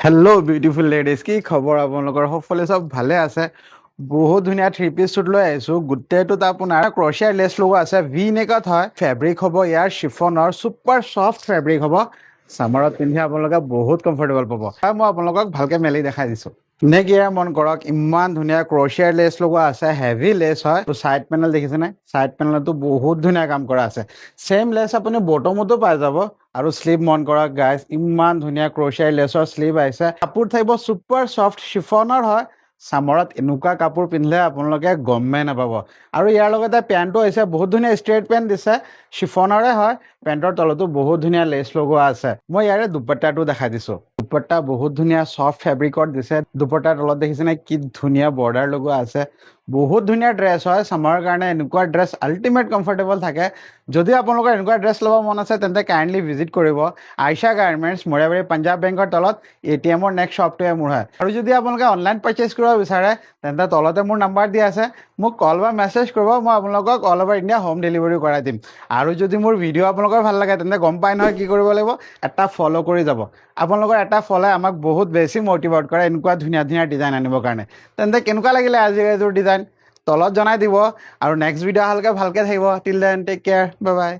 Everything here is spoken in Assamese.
হেল্ল' বিউটিফুল লেডিজ, কি খবৰ আপোনালোকৰ? সকলোৱে চব ভালে আছে? বহুত ধুনীয়া থ্ৰী পিচ শ্বুট লৈ আহিছোঁ। গোটেইটোত আপোনাৰ ক্ৰচিয়াৰ লেছ লগোৱা আছে, ভি নেকত হয়। ফেব্ৰিক হ'ব ইয়াৰ চিফনৰ, ছুপাৰ ছফ্ট ফেব্ৰিক হ'ব। ছামাৰত পিন্ধি আপোনালোকে বহুত কমফৰ্টেবল পাব। মই আপোনালোকক ভালকৈ মেলি দেখাই দিছোঁ। নেক ইয়াৰ মন কৰক, ইমান ধুনীয়া ক্ৰচিয়াৰ লেছ লগোৱা আছে, হেভি লেছ হয়। চাইড পেনেল দেখিছেনে? চাইড পেনেলতো বহুত ধুনীয়া কাম কৰা আছে। ছেম লেছ আপুনি বটমতো পাই যাব। আৰু শ্লিভ মন কৰক গাইজ, ইমান ধুনীয়া ক্ৰচিয়াৰ লেছৰ শ্লিভ আহিছে। কাপোৰ থাকিব ছুপাৰ ছফ্ট চিফনৰ হয়। ছামৰত এনেকুৱা কাপোৰ পিন্ধিলে আপোনালোকে গমেই নাপাব। আৰু ইয়াৰ লগতে পেণ্টটো হৈছে বহুত ধুনীয়া ষ্ট্ৰেইট পেণ্ট দিছে, চিফনৰে হয়। পেণ্টৰ তলতো বহুত ধুনীয়া লেছ লগোৱা আছে। মই ইয়াৰে দুপট্টাটো দেখাই দিছোঁ। দুপট্টা বহুত ধুনীয়া ছফ্ট ফেব্ৰিকত দিছে। দুপট্টাৰ তলত দেখিছেনে কি ধুনীয়া বৰ্ডাৰ লগোৱা আছে। বহুত ধুনীয়া ড্ৰেছ হয়। ছামাৰৰ কাৰণে এনেকুৱা ড্ৰেছ আল্টিমেট কমফৰ্টেবল থাকে। যদি আপোনালোকৰ এনেকুৱা ড্ৰেছ ল'ব মন আছে তেন্তে কাইণ্ডলি ভিজিট কৰিব আইশা গাৰ্মেণ্টছ, মৰিয়াবাৰী পাঞ্জাৱ বেংকৰ তলত। ATM-ৰ নেক্সট শ্বপটোৱে মোৰ হয়। আৰু যদি আপোনালোকে অনলাইন পাৰ্চেছ কৰিব বিচাৰে তেন্তে তলতে মোৰ নাম্বাৰ দিয়া আছে, মোক কল বা মেছেজ কৰিব। মই আপোনালোকক all over India home delivery কৰাই দিম। আৰু যদি মোৰ ভিডিঅ' আপোনালোকৰ ভাল লাগে তেন্তে গম পাই নহয় কি কৰিব লাগিব, এটা ফ'ল' কৰি যাব। আপোনালোকৰ এটা ফ'ল'ই আমাক বহুত বেছি মটিভেট কৰে এনেকুৱা ধুনীয়া ধুনীয়া ডিজাইন আনিবৰ কাৰণে। তেন্তে কেনেকুৱা লাগিলে আজিৰ এইযোৰ ডিজাইন তলত জনাই দিব। আৰু নেক্সট ভিডিঅ' ভালকৈ থাকিব। Till then take care, bye বাই।